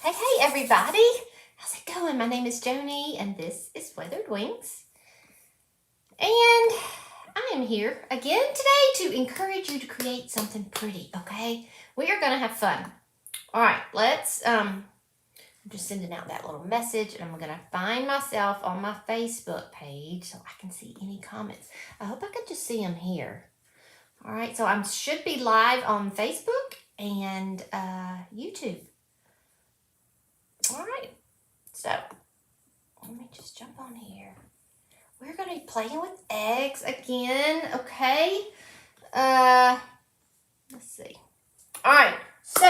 Hey, everybody. How's it going? My name is Joni, and this is Weathered Wings. And I am here again today to encourage you to create something pretty, okay? We are going to have fun. All right, I'm just sending out that little message, and I'm going to find myself on my Facebook page so I can see any comments. I hope I can just see them here. All right, so I should be live on Facebook and YouTube. All right, so let me just jump on here. We're going to be playing with eggs again, okay? Let's see. All right, so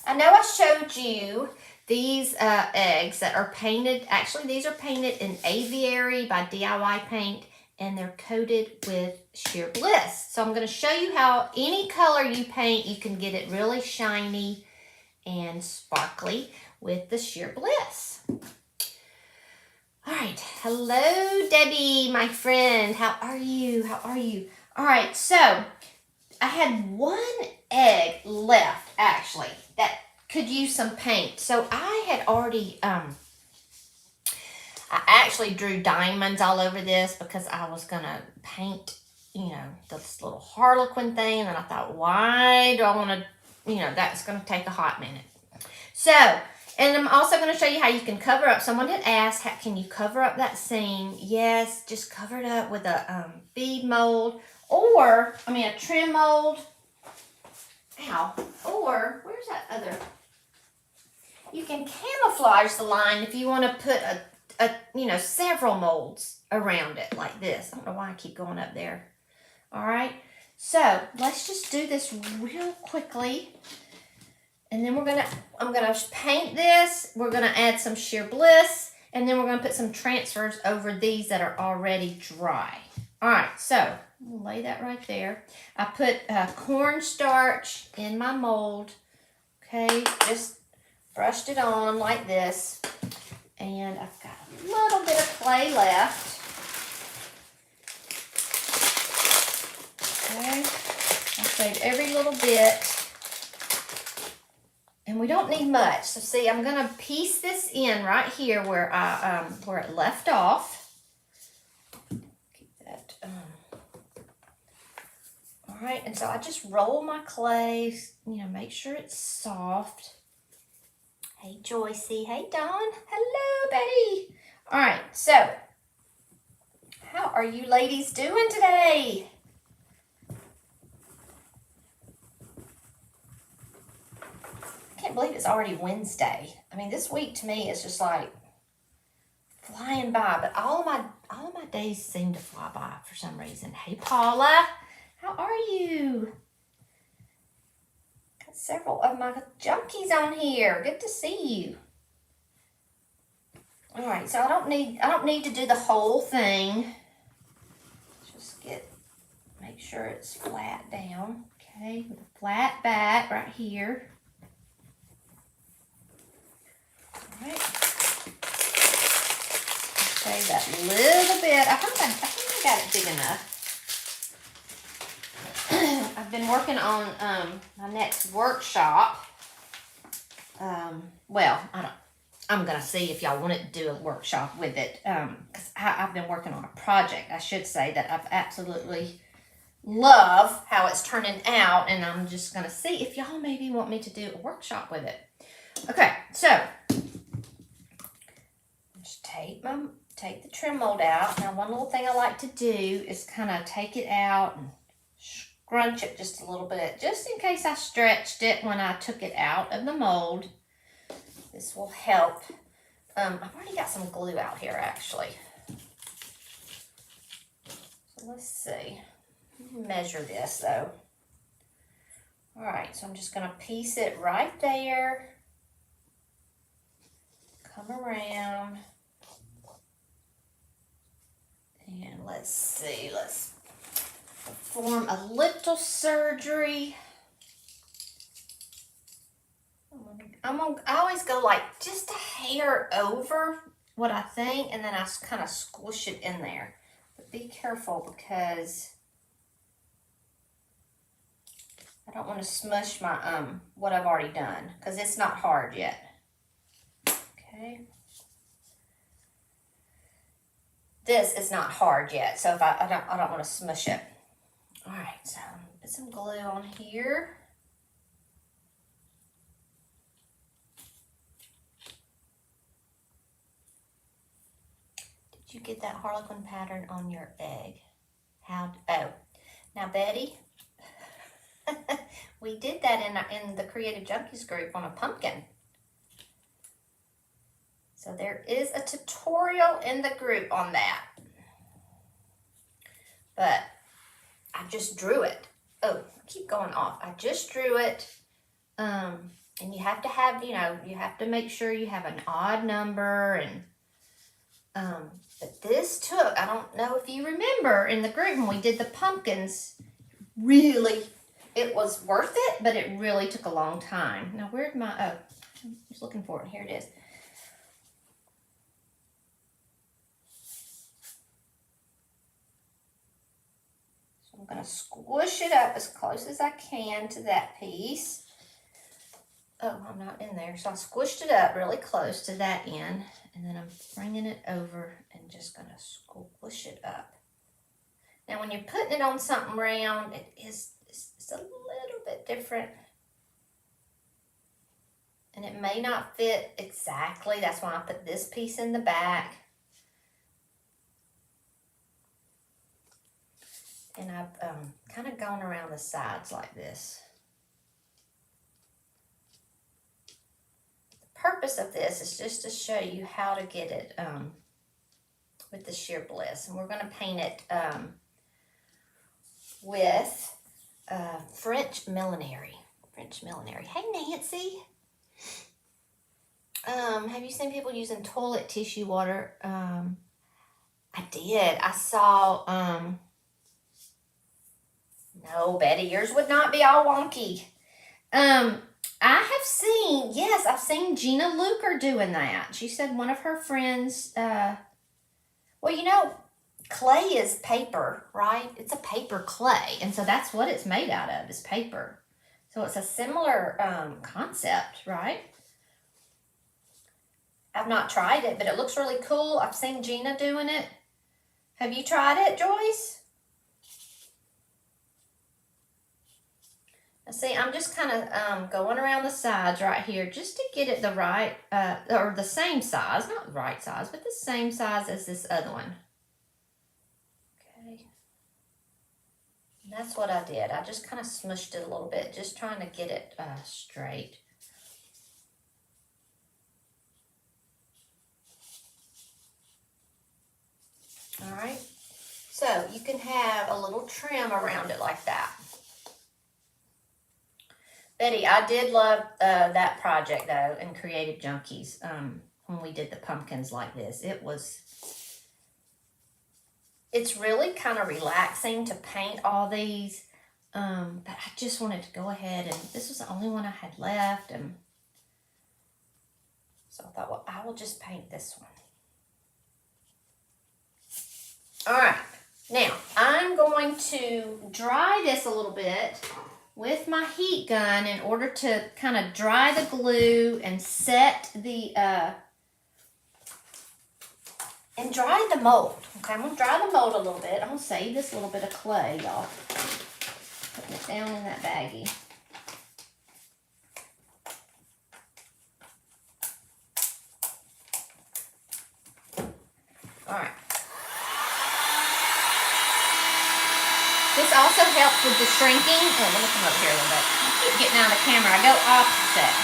I know I showed you these eggs that are painted. Actually, these are painted in Aviary by DIY Paint, and they're coated with sheer bliss. So I'm going to show you how any color you paint, you can get it really shiny and sparkly with the sheer bliss. All right, hello Debbie, my friend. How are you? All right, so I had one egg left actually that could use some paint. So I had already I actually drew diamonds all over this because I was gonna paint, this little harlequin thing, and then I thought, why do I want to, that's gonna take a hot minute. So, and I'm also going to show you how you can cover up. Someone had asked, can you cover up that seam? Yes, just cover it up with a bead mold or, a trim mold. Ow. Or, where's that other? You can camouflage the line if you want to put several molds around it like this. I don't know why I keep going up there. All right. So, let's just do this real quickly. And then I'm gonna paint this. We're gonna add some sheer bliss, and then we're gonna put some transfers over these that are already dry. All right, so we'll lay that right there. I put cornstarch in my mold. Okay, just brushed it on like this, and I've got a little bit of clay left. Okay, I'll save every little bit. And we don't need much. So see, I'm going to piece this in right here where it left off. Keep that. All right, and so I just roll my clay, make sure it's soft. Hey, Joycey. Hey, Dawn. Hello, Betty. All right, so how are you ladies doing today? I can't believe it's already Wednesday. This week to me is just like flying by, but all of my days seem to fly by for some reason. Hey Paula, how are you? Got several of my junkies on here. Good to see you. All right, so I don't need to do the whole thing. Just make sure it's flat down. Okay, with a flat back right here. Right. Save that little bit. I think I got it big enough. I've been working on my next workshop. Well, I'm gonna see if y'all want to do a workshop with it. Because I've been working on a project, I should say, that I've absolutely love how it's turning out, and I'm just gonna see if y'all maybe want me to do a workshop with it. Okay, so take the trim mold out. Now, one little thing I like to do is kind of take it out and scrunch it just a little bit, just in case I stretched it when I took it out of the mold. This will help. I've already got some glue out here, actually. So let's see. Measure this, though. All right, so I'm just going to piece it right there. Come around. And let's see, let's perform a little surgery. I always go like just a hair over what I think, and then I kind of squish it in there. But be careful because I don't want to smush my what I've already done, because it's not hard yet. Okay. This is not hard yet, so if I don't want to smush it. All right, so put some glue on here. Did you get that Harlequin pattern on your egg? Oh, now Betty, we did that in the Creative Junkies group on a pumpkin. So there is a tutorial in the group on that. But I just drew it. Oh, keep going off. I just drew it. And you have to have, you have to make sure you have an odd number. And but this took, I don't know if you remember in the group when we did the pumpkins, really, it was worth it, but it really took a long time. Now, where'd my, I was looking for it. Here it is. I'm going to squish it up as close as I can to that piece. Oh, I'm not in there. So I squished it up really close to that end. And then I'm bringing it over and just going to squish it up. Now, when you're putting it on something round, it's a little bit different. And it may not fit exactly. That's why I put this piece in the back. And I've kind of gone around the sides like this. The purpose of this is just to show you how to get it with the sheer bliss. And we're going to paint it with French millinery. Hey, Nancy. Have you seen people using toilet tissue water? I did. I saw... No, Betty, yours would not be all wonky. I have seen, yes, I've seen Gina Luker doing that. She said one of her friends, well, clay is paper, right? It's a paper clay. And so that's what it's made out of, is paper. So it's a similar concept, right? I've not tried it, but it looks really cool. I've seen Gina doing it. Have you tried it, Joyce? See, I'm just kind of going around the sides right here just to get it the right, or the same size, not the right size, but the same size as this other one. Okay. And that's what I did. I just kind of smushed it a little bit, just trying to get it straight. All right. So you can have a little trim around it like that. Betty, I did love that project, though, in Creative Junkies, when we did the pumpkins like this. It's really kind of relaxing to paint all these, but I just wanted to go ahead, and this was the only one I had left, and so I thought, well, I will just paint this one. All right, now I'm going to dry this a little bit with my heat gun in order to kind of dry the glue and set the, and dry the mold. Okay, I'm going to dry the mold a little bit. I'm going to save this little bit of clay, y'all. Putting it down in that baggie. All right. This also helps with the shrinking. Oh, let me come over here a little bit. I keep getting out of the camera. I go opposite.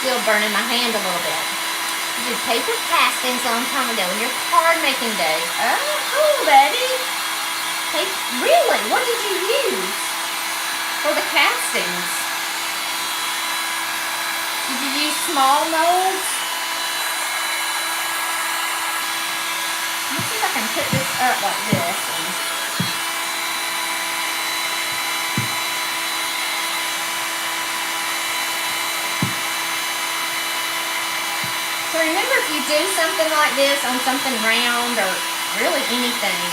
Still burning my hand a little bit. I did paper castings a long time ago in your card making days. Oh, cool, Betty. Really? What did you use for the castings? Did you use small molds? Let me see if I can put this up like this. remember, if you do something like this on something round or really anything,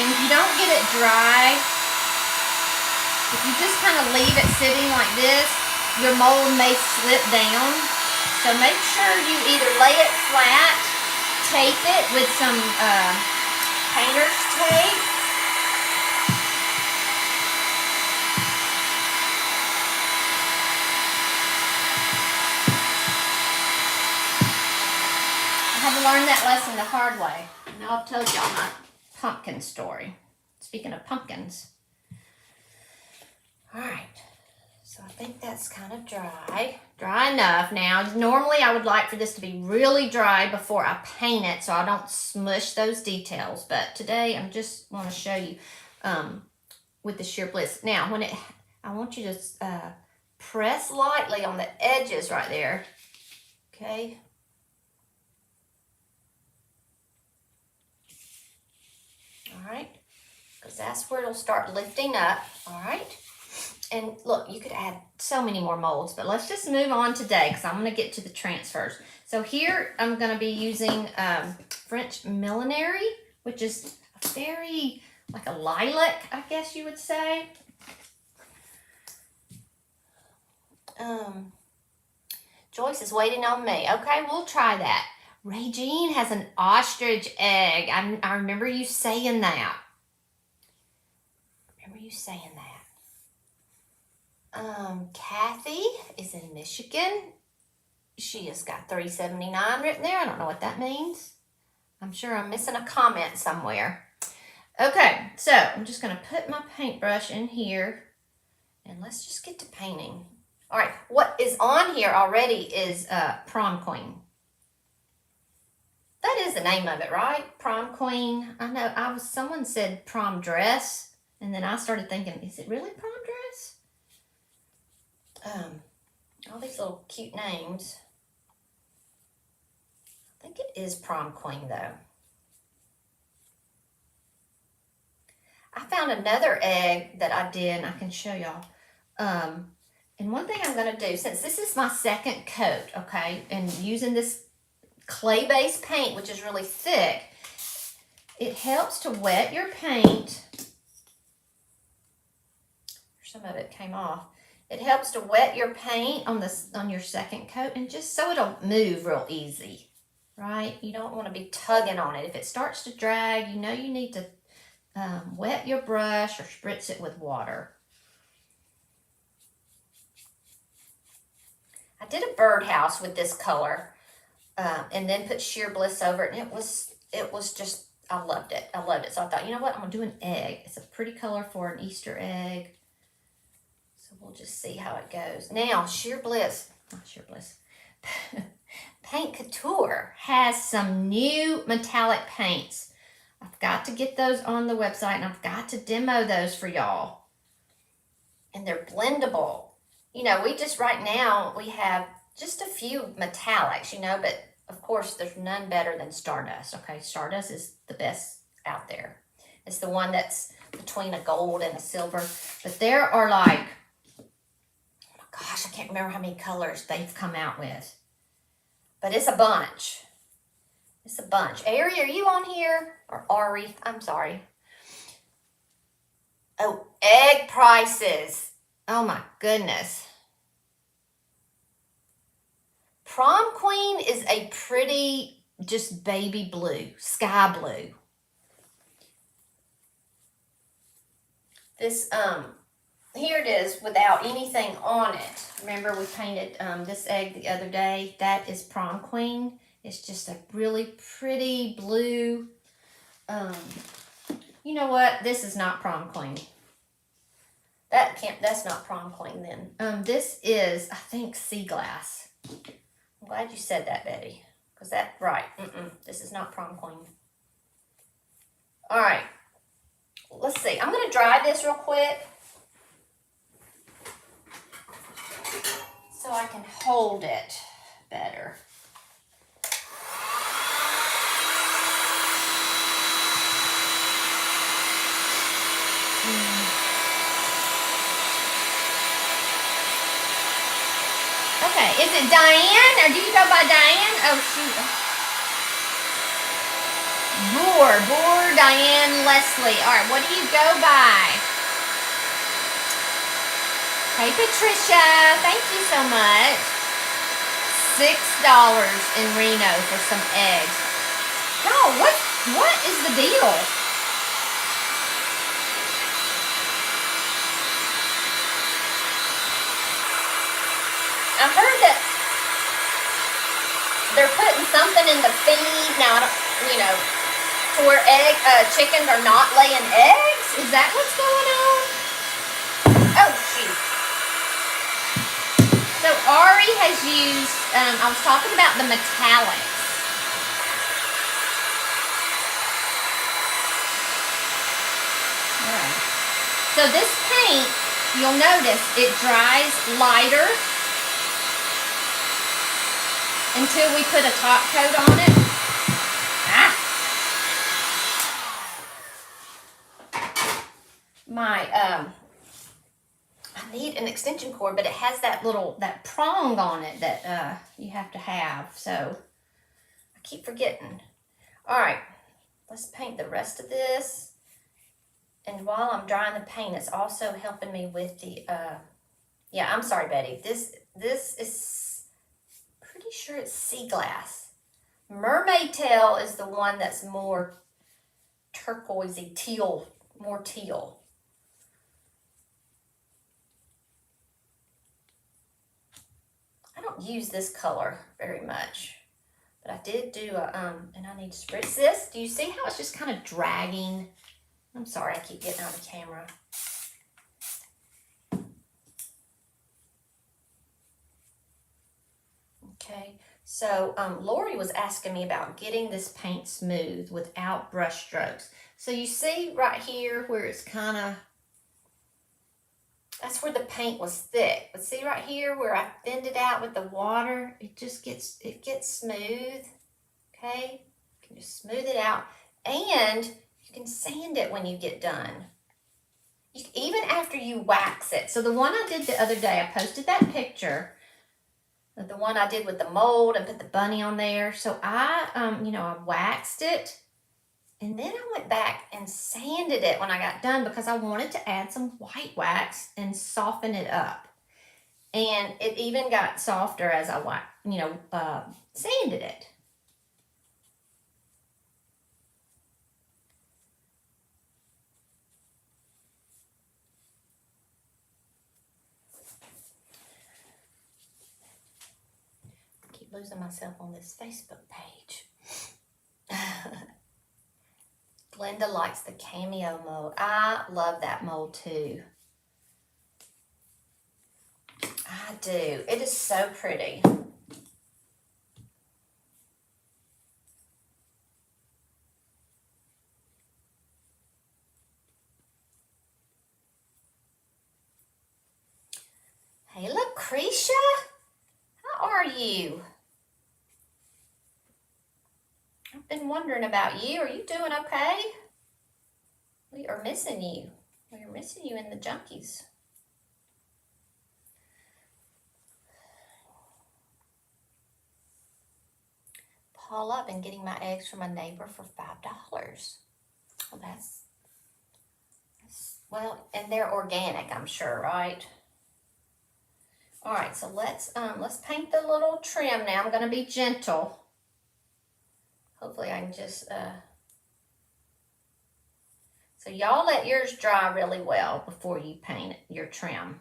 and if you don't get it dry, if you just kind of leave it sitting like this, your mold may slip down. So make sure you either lay it flat, tape it with some painter's tape, I had to learn that lesson the hard way. Now I've told y'all my pumpkin story. Speaking of pumpkins. All right, so I think that's kind of dry enough now. Normally I would like for this to be really dry before I paint it so I don't smush those details, but today I just want to show you with the sheer bliss. Now I want you to press lightly on the edges right there, okay? All right, because that's where it'll start lifting up, all right? And look, you could add so many more molds, but let's just move on today because I'm going to get to the transfers. So here I'm going to be using French millinery, which is a very, like a lilac, I guess you would say. Joyce is waiting on me. Okay, we'll try that. Regine has an ostrich egg. I remember you saying that. Kathy is in Michigan. She has got $3.79 written there. I don't know what that means. I'm sure I'm missing a comment somewhere. Okay, so I'm just going to put my paintbrush in here and let's just get to painting. All right, what is on here already is Prom Queen. That is the name of it, right? Prom Queen. I know someone said prom dress, and then I started thinking, is it really prom dress? All these little cute names. I think it is Prom Queen though. I found another egg that I did, and I can show y'all. And one thing I'm going to do, since this is my second coat, okay, and using this clay-based paint, which is really thick, it helps to wet your paint. Some of it came off. It helps to wet your paint on your second coat, and just so it'll move real easy, right? You don't want to be tugging on it. If it starts to drag, you know you need to wet your brush or spritz it with water. I did a birdhouse with this color and then put sheer bliss over it, and it was just, I loved it. So I thought, you know what, I'm gonna do an egg. It's a pretty color for an Easter egg. So we'll just see how it goes. Now, Paint Couture has some new metallic paints. I've got to get those on the website, and I've got to demo those for y'all. And they're blendable. You know, right now, we have just a few metallics, you know, but of course, there's none better than Stardust, okay? Stardust is the best out there. It's the one that's between a gold and a silver. But there are like, oh my gosh, I can't remember how many colors they've come out with. But it's a bunch. It's a bunch. Ari, are you on here? Or Ari, I'm sorry. Oh, egg prices. Oh my goodness. Prom Queen is a pretty, just baby blue, sky blue. This, here it is without anything on it. Remember we painted this egg the other day? That is Prom Queen. It's just a really pretty blue. You know what? This is not Prom Queen. That's not Prom Queen then. This is, I think, Sea Glass. I'm glad you said that, Betty. Because right. This is not Prom Queen. All right. Let's see. I'm going to dry this real quick so I can hold it better. Okay, Okay, is it Diane, or do you go by Diane? Oh, shoot. Boor, Diane, Leslie. All right, what do you go by? Hey, Patricia, thank you so much. $6 in Reno for some eggs. Oh, what is the deal? I heard that they're putting something in the feed now. To where chickens are not laying eggs. Is that what's going on? Oh shoot! So Ari has used. I was talking about the metallics. All right. So this paint, you'll notice it dries lighter until we put a top coat on it. I need an extension cord, but it has that prong on it that you have to have. So I keep forgetting. All right, let's paint the rest of this. And while I'm drying the paint, it's also helping me with the, yeah, I'm sorry, Betty. This is pretty sure it's sea glass. Mermaid tail is the one that's more turquoisey, teal, more teal. I don't use this color very much, but I did do and I need to spritz this. Do you see how it's just kind of dragging? I'm sorry, I keep getting out of the camera. Okay, so Lori was asking me about getting this paint smooth without brush strokes. So you see right here where it's kind of, that's where the paint was thick. But see right here where I thinned it out with the water, it gets smooth. Okay, you can just smooth it out, and you can sand it when you get done. Even after you wax it. So the one I did the other day, I posted that picture. The one I did with the mold and put the bunny on there. So I, I waxed it. And then I went back and sanded it when I got done because I wanted to add some white wax and soften it up. And it even got softer as I sanded it. I keep losing myself on this Facebook page. Glenda likes the cameo mold. I love that mold too. I do. It is so pretty. Hey, Lucretia. How are you? I've been wondering about you. Are you doing okay? We are missing you. We are missing you in the junkies. Paul, I've been getting my eggs from a neighbor for $5. Well, that's well, and they're organic, I'm sure, right? All right, so let's paint the little trim now. I'm going to be gentle. Hopefully I can just, so y'all let yours dry really well before you paint your trim.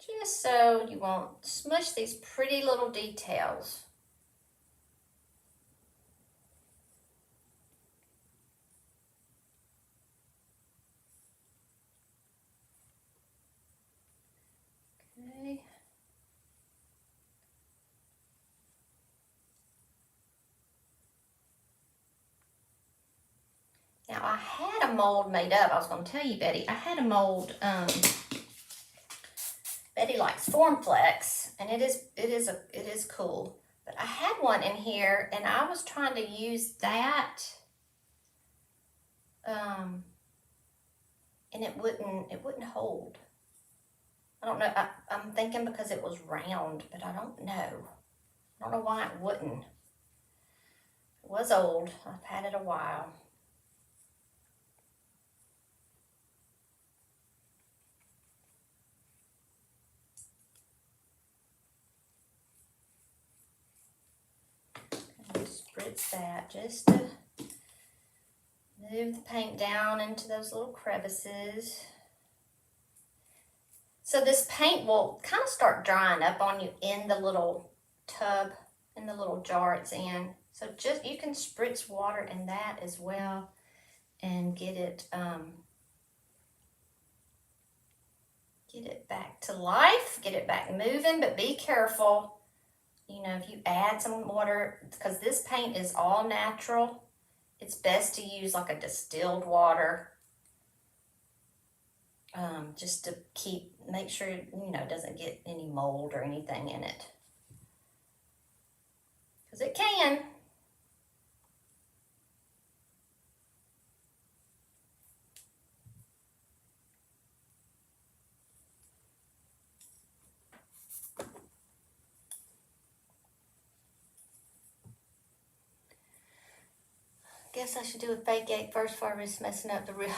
Just so you won't smush these pretty little details. Okay. Now I had a mold made up. I was going to tell you, Betty, I had a mold. Betty likes Formflex, and it is cool. But I had one in here, and I was trying to use that, and it wouldn't hold. I don't know. I'm thinking because it was round, but I don't know. I don't know why it wouldn't. It was old. I've had it a while. And spritz that just to move the paint down into those little crevices. So this paint will kind of start drying up on you in the little tub, in the little jar it's in. So just, you can spritz water in that as well and get it back to life, get it back moving, but be careful, you know, if you add some water, because this paint is all natural, it's best to use like a distilled water. Just to make sure, you know, it doesn't get any mold or anything in it. Because it can. Guess I should do a fake egg first before I risk messing up the real.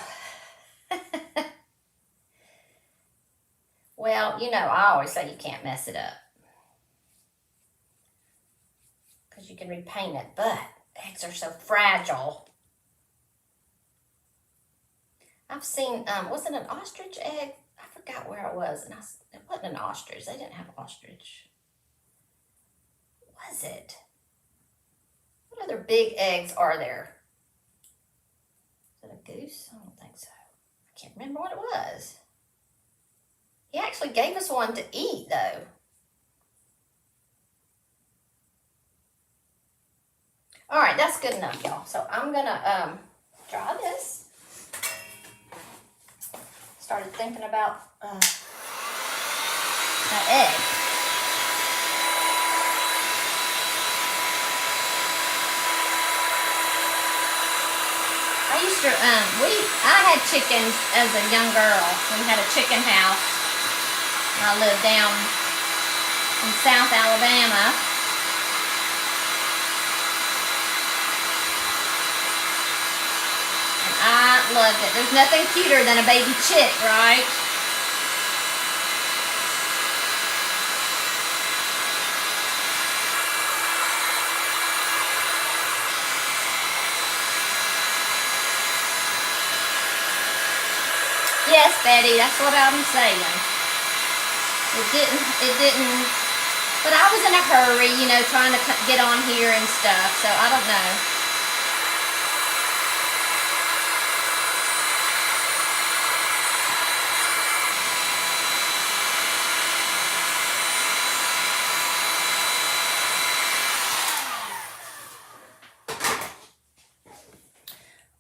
Well, you know, I always say you can't mess it up, because you can repaint it, but eggs are so fragile. I've seen, was it an ostrich egg? I forgot where it was, and it wasn't an ostrich. They didn't have ostrich. Was it? What other big eggs are there? Is it a goose? I don't think so. I can't remember what it was. He actually gave us one to eat, though. All right, that's good enough, y'all. So I'm gonna try this. Started thinking about that egg. I used to I had chickens as a young girl. We had a chicken house. I lived down in South Alabama. And I loved it. There's nothing cuter than a baby chick, right? Yes, Betty, that's what I'm saying. It didn't, but I was in a hurry, you know, trying to get on here and stuff, so I don't know.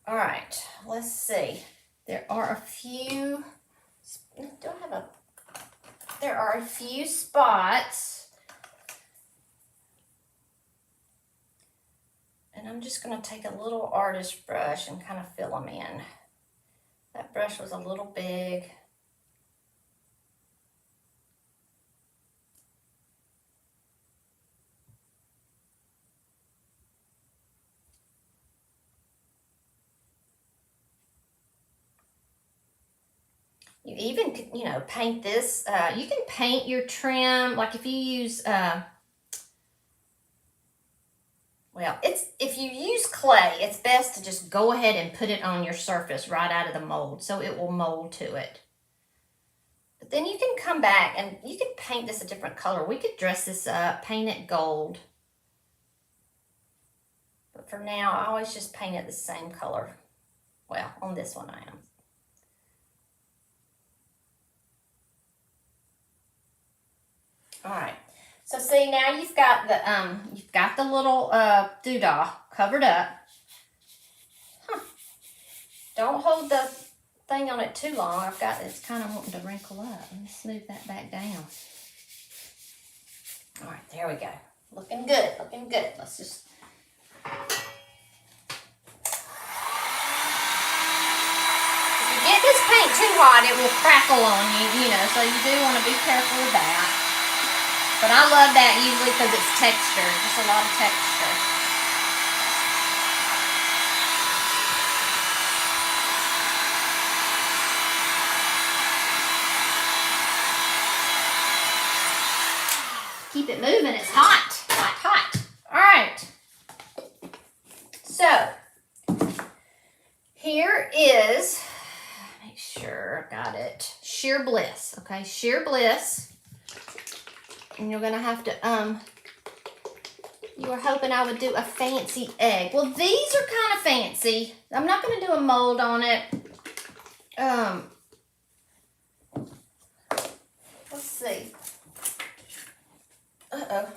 All right, let's see. There are a few spots, and I'm just going to take a little artist brush and kind of fill them in. That brush was a little big. You even could, you know, paint this. You can paint your trim, like if you use, well, if you use clay, it's best to just go ahead and put it on your surface right out of the mold, so it will mold to it. But then you can come back and you can paint this a different color. We could dress this up, paint it gold. But for now, I always just paint it the same color. Well, on this one I am. All right, so see, now you've got the little doodah covered up. Don't hold the thing on it too long. It's kind of wanting to wrinkle up. Let me smooth that back down. All right, there we go. Looking good, looking good. Let's just. If you get this paint too too hot, it will crackle on you, you know, so you do want to be careful with that. But I love that usually because it's texture, just a lot of texture. Keep it moving, it's hot, hot, hot. All right. So, here is, make sure I got it, Sheer Bliss, okay, Sheer Bliss. And you're gonna have to, you were hoping I would do a fancy egg. Well, these are kind of fancy. I'm not gonna do a mold on it. Let's see. Uh-oh.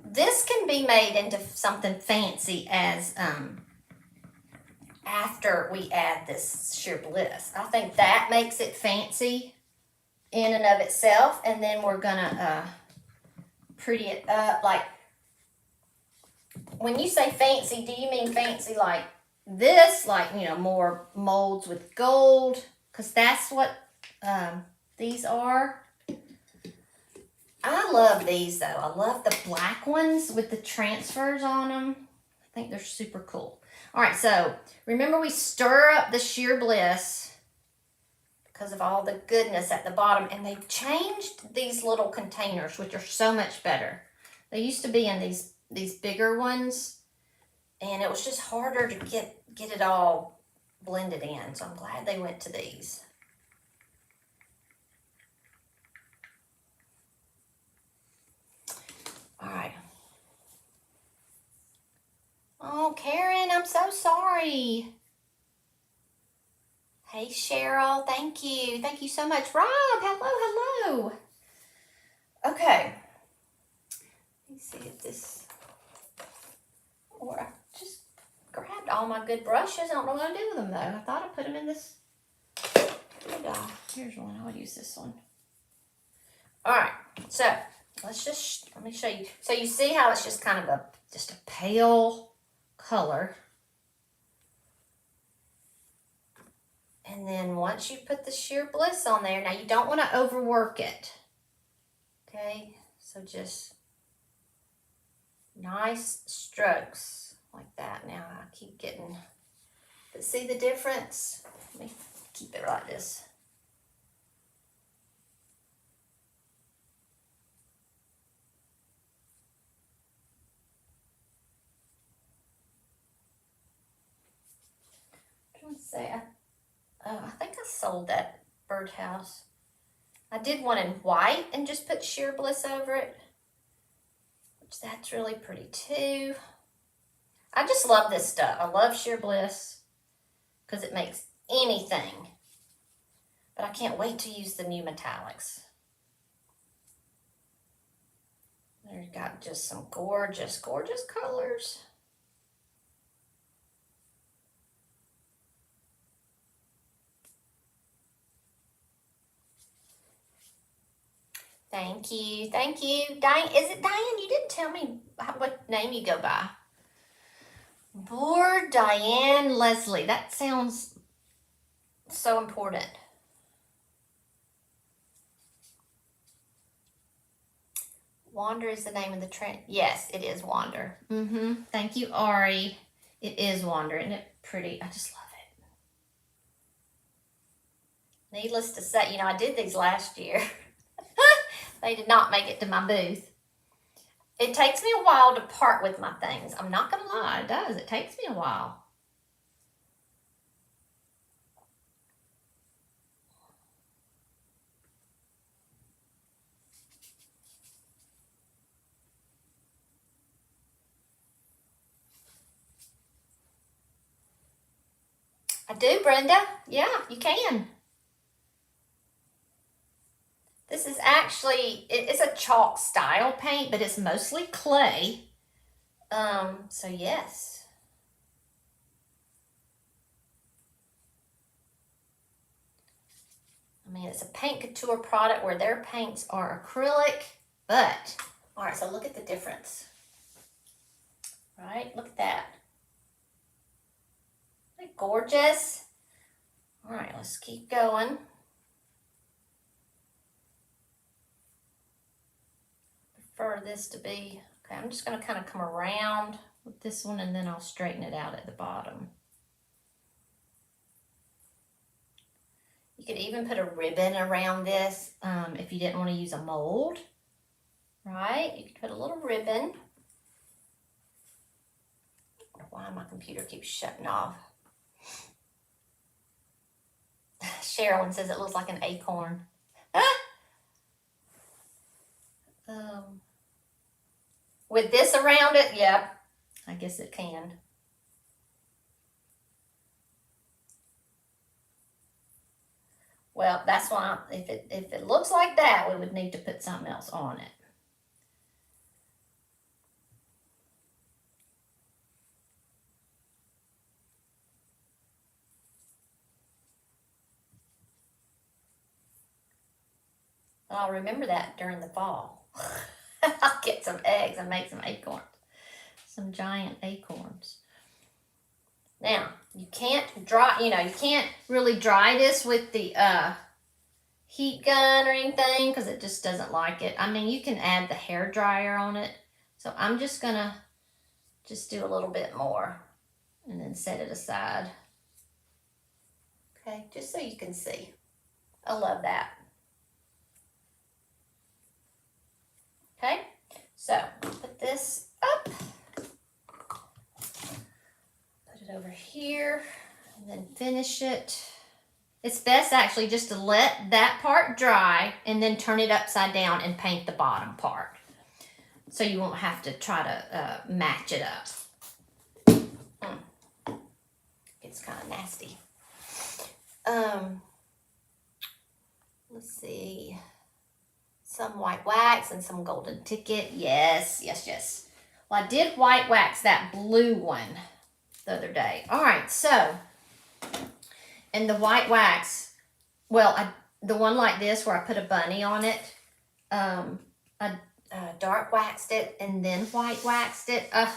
This can be made into something fancy as after we add this Sheer Bliss. I think that makes it fancy in and of itself, and then we're gonna pretty it up. Like, when you say fancy, do you mean fancy like this, like, you know, more molds with gold? Because that's what these are. I love these though. I love the black ones with the transfers on them. I think they're super cool. All right, so remember we stir up the Sheer Bliss because of all the goodness at the bottom, and they've changed these little containers, which are so much better. They used to be in these bigger ones, and it was just harder to get it all blended in. So I'm glad they went to these. All right. Oh, Karen, I'm so sorry. Hey, Cheryl, thank you. Thank you so much. Rob, hello. Okay. Let me see if this, or I just grabbed all my good brushes. I don't know what to do with them, though. I thought I put them in this. Here's one. I'll use this one. All right, so let me show you. So you see how it's just kind of just a pale color. And then once you put the Sheer Bliss on there, now you don't want to overwork it. Okay, so just nice strokes like that. Now I keep getting, but see the difference? Let me keep it like this. Let's say, I think I sold that birdhouse. I did one in white and just put Sheer Bliss over it, which that's really pretty too. I just love this stuff. I love Sheer Bliss because it makes anything. But I can't wait to use the new metallics. They've got just some gorgeous, gorgeous colors. Thank you. Thank you. Diane, is it Diane? You didn't tell me what name you go by. Lord Diane Leslie. That sounds so important. Wander is the name of the trend. Yes, it is Wander. Thank you, Ari. It is Wander. Isn't it pretty? I just love it. Needless to say, you know, I did these last year. They did not make it to my booth. It takes me a while to part with my things. I'm not going to lie. It does. It takes me a while. I do, Brenda. Yeah, you can. This is actually, it's a chalk style paint, but it's mostly clay. So yes. I mean, it's a Paint Couture product where their paints are acrylic, but, all right, so look at the difference. Right, look at that. Isn't it gorgeous? All right, let's keep going. Prefer this to be, okay, I'm just gonna kind of come around with this one and then I'll straighten it out at the bottom. You could even put a ribbon around this if you didn't want to use a mold, right? You could put a little ribbon. Why my computer keeps shutting off. Sherilyn says it looks like an acorn. With this around it, yep, I guess it can. Well, that's why if it looks like that, we would need to put something else on it. I'll remember that during the fall. I'll get some eggs and make some acorns. Some giant acorns. Now, you can't dry, you can't really dry this with the heat gun or anything because it just doesn't like it. I mean, you can add the hair dryer on it. So I'm just gonna do a little bit more and then set it aside. Okay, just so you can see. I love that. Okay, so put this up, put it over here, and then finish it. It's best actually just to let that part dry and then turn it upside down and paint the bottom part. So you won't have to try to match it up. It's kind of nasty. Let's see. Some white wax and some golden ticket. Yes, yes, yes. Well, I did white wax that blue one the other day. All right, so, and the white wax, well, the one like this where I put a bunny on it, I dark waxed it and then white waxed it. I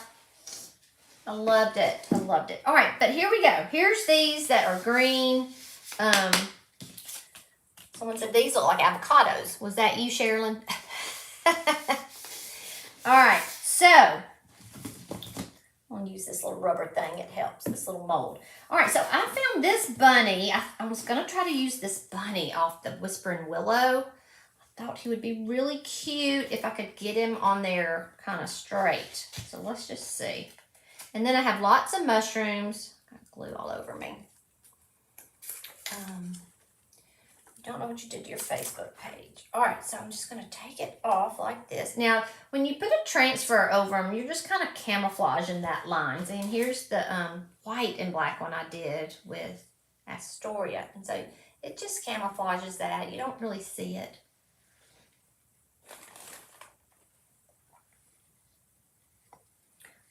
loved it. I loved it. All right, but here we go. Here's these that are green. Someone said these look like avocados. Was that you, Sherilyn? All right, so I'm going to use this little rubber thing. It helps, this little mold. All right, so I found this bunny. I was going to try to use this bunny off the Whispering Willow. I thought he would be really cute if I could get him on there kind of straight. So let's just see. And then I have lots of mushrooms. Got glue all over me. Don't know what you did to your Facebook page. All right, so I'm just going to take it off like this. Now, when you put a transfer over them, you're just kind of camouflaging that lines. And here's the white and black one I did with Astoria. And so it just camouflages that. You don't really see it.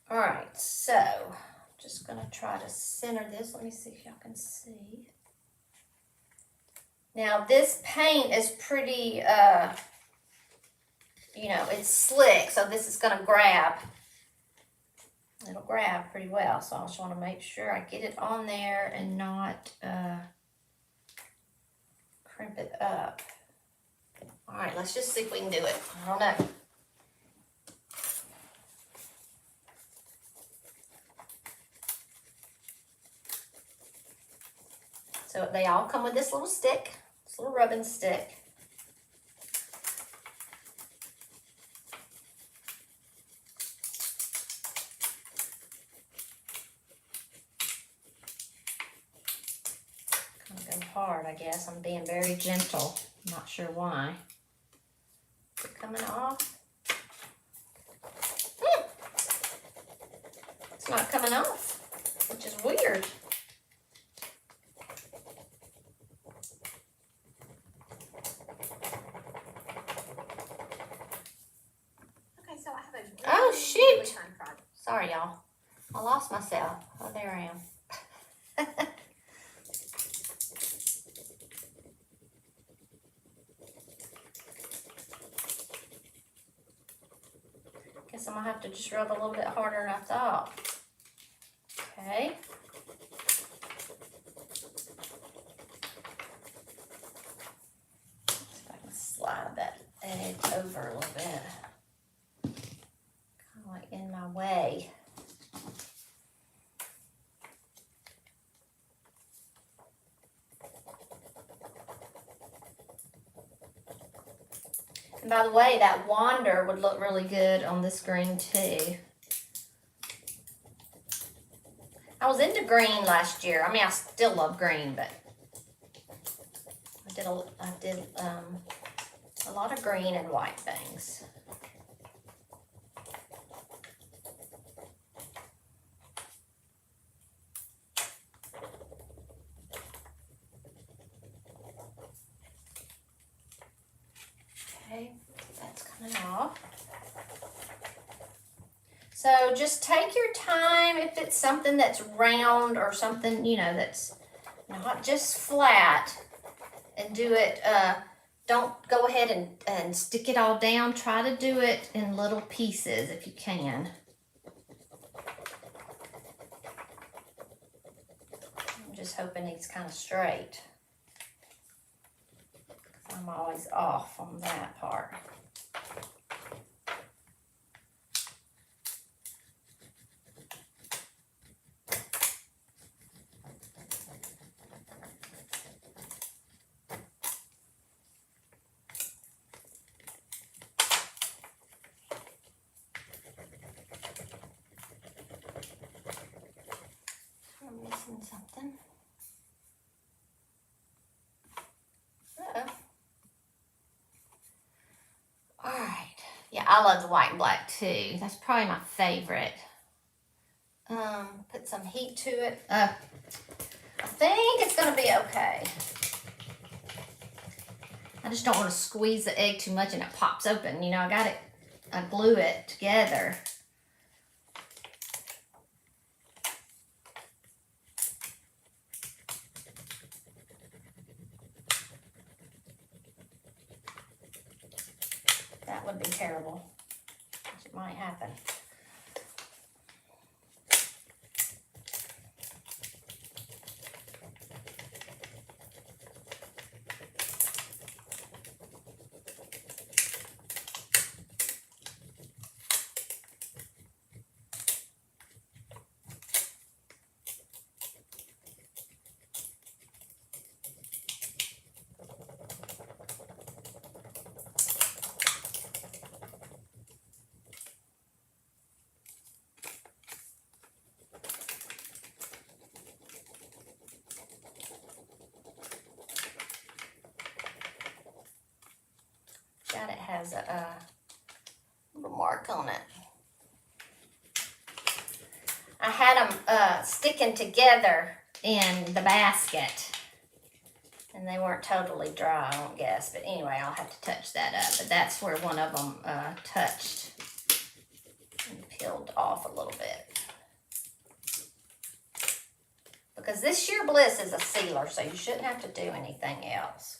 All right, so I'm just going to try to center this. Let me see if y'all can see. Now, this paint is pretty, it's slick, so this is going to grab. It'll grab pretty well, so I just want to make sure I get it on there and not crimp it up. All right, let's just see if we can do it. I don't know. So they all come with this little stick, this little rubbing stick. Kind of go hard, I guess. I'm being very gentle. I'm not sure why. Is it coming off? It's not coming off, which is weird. Oh, shoot. Sorry, y'all. I lost myself. Oh, there I am. Guess I'm going to have to just rub a little bit harder than I thought. Okay. over a little bit. Kind of like in my way. And by the way, that wander would look really good on this green too. I was into green last year. I mean, I still love green, but I did a lot of green and white things. Okay, that's coming off. So just take your time if it's something that's round or something, you know, that's not just flat, and do it. Don't go ahead and stick it all down. Try to do it in little pieces if you can. I'm just hoping he's kind of straight. I'm always off on that part. I'm missing something. Uh-oh. All right. Yeah, I love the white and black too. That's probably my favorite. Put some heat to it. I think it's gonna be okay. I just don't want to squeeze the egg too much and it pops open. You know, I glue it together. That would be terrible. It might happen. That it has a little mark on it. I had them sticking together in the basket, and they weren't totally dry, I don't guess. But anyway, I'll have to touch that up. But that's where one of them touched and peeled off a little bit. Because this sheer bliss is a sealer, so you shouldn't have to do anything else.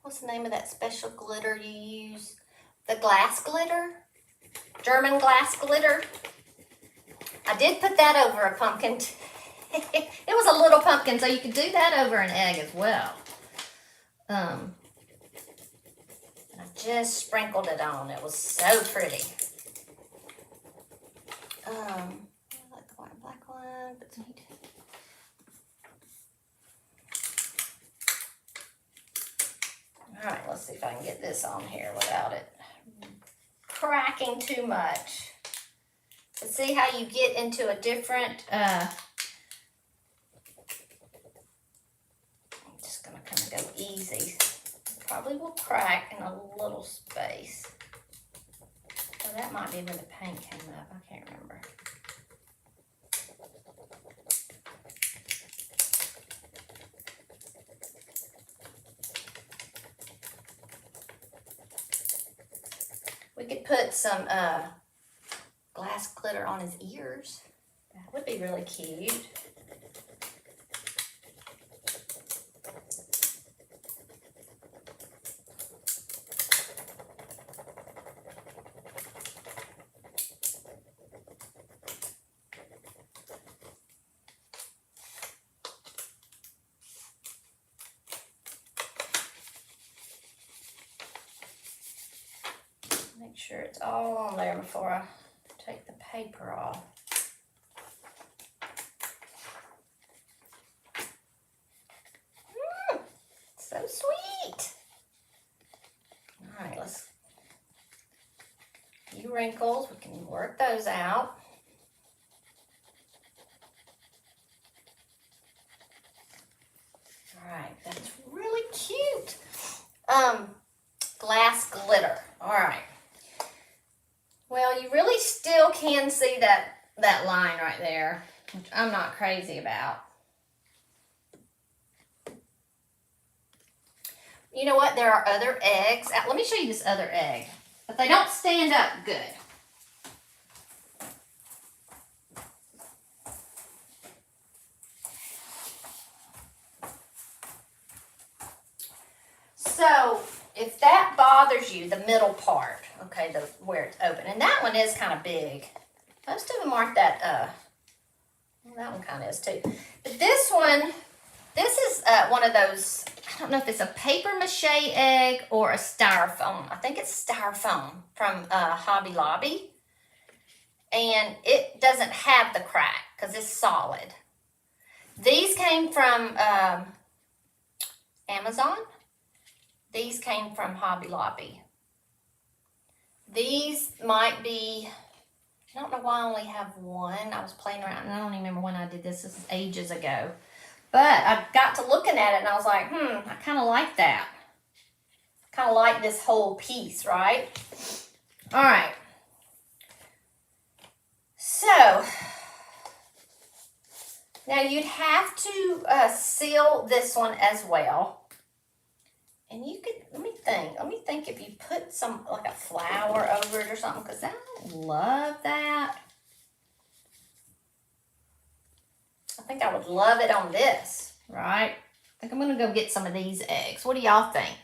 What's the name of that special glitter you use? The glass glitter? German glass glitter? I did put that over a pumpkin. It was a little pumpkin, so you could do that over an egg as well. I just sprinkled it on. It was so pretty. I like the white and black one, but some heat. All right, let's see if I can get this on here without it cracking too much. But see how you get into a different, I'm just gonna kind of go easy. Probably will crack in a little space. So that might be where the paint came up, I can't remember. We could put some glass glitter on his ears. That would be really cute. Make sure it's all on there before I take the paper off. So sweet. All right, let's, a few wrinkles, we can work those out. All right, that's really cute. Glass glitter. All right. Well, you really still can see that line right there, which I'm not crazy about. You know what? There are other eggs. Let me show you this other egg. But they don't stand up good. So, if that bothers you, the middle part, okay, where it's open, and that one is kind of big. Most of them aren't that, well, that one kind of is too. But this one, this is one of those, I don't know if it's a paper mache egg or a styrofoam. I think it's styrofoam from Hobby Lobby. And it doesn't have the crack because it's solid. These came from Amazon. These came from Hobby Lobby. These might be, I don't know why I only have one. I was playing around, and I don't even remember when I did this. This is ages ago. But I got to looking at it, and I was like, I kind of like that. Kind of like this whole piece, right? All right. So, now you'd have to seal this one as well. And you could, let me think if you put some, like a flower over it or something, because I love that. I think I would love it on this, right? I think I'm going to go get some of these eggs. What do y'all think?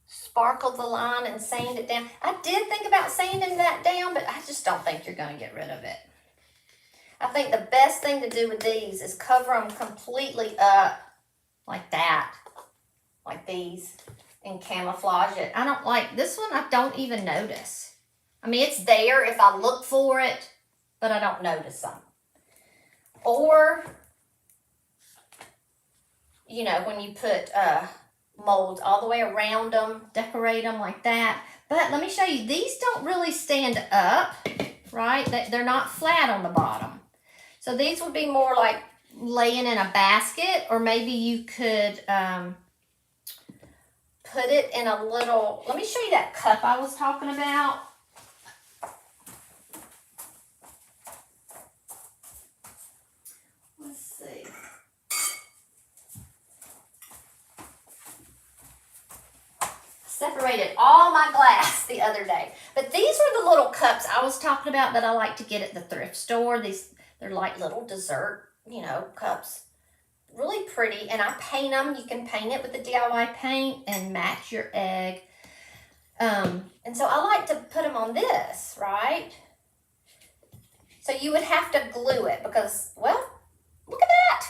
Sparkle the line and sand it down. I did think about sanding that down, but I just don't think you're going to get rid of it. I think the best thing to do with these is cover them completely up like that, like these, and camouflage it. I don't like this one. I don't even notice. I mean, it's there if I look for it, but I don't notice them. Or, you know, when you put molds all the way around them, decorate them like that. But let me show you, these don't really stand up, right? They're not flat on the bottom. So these would be more like laying in a basket, or maybe you could put it in a little, let me show you that cup I was talking about. Let's see. Separated all my glass the other day. But these were the little cups I was talking about that I like to get at the thrift store. They're like little dessert, you know, cups. Really pretty. And I paint them. You can paint it with the DIY paint and match your egg. And so I like to put them on this, right? So you would have to glue it because, well, look at that.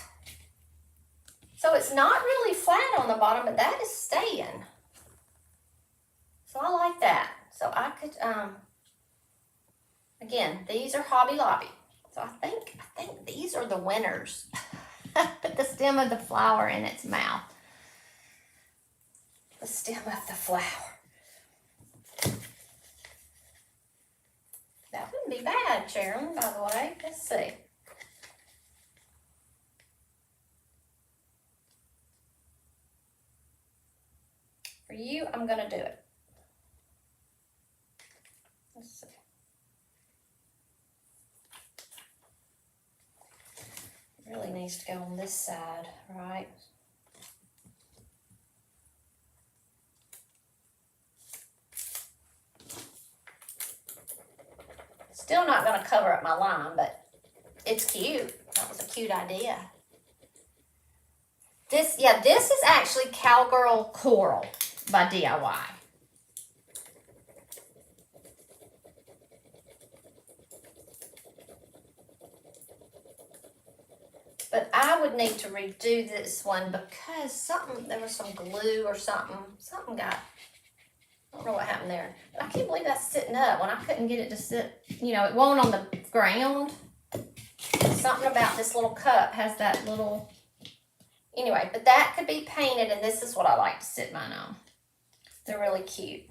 So it's not really flat on the bottom, but that is staying. So I like that. So I could, again, these are Hobby Lobby. So I think these are the winners. Put the stem of the flower in its mouth. The stem of the flower. That wouldn't be bad, Sharon, by the way. Let's see. For you, I'm going to do it. Let's see. It really needs to go on this side, right? Still not going to cover up my line, but it's cute. That was a cute idea. This is actually Cowgirl Coral by DIY. But I would need to redo this one because there was some glue or something. Something got, I don't know what happened there. But I can't believe that's sitting up when I couldn't get it to sit, it won't on the ground. Something about this little cup has that little, anyway, but that could be painted, and this is what I like to sit mine on. They're really cute.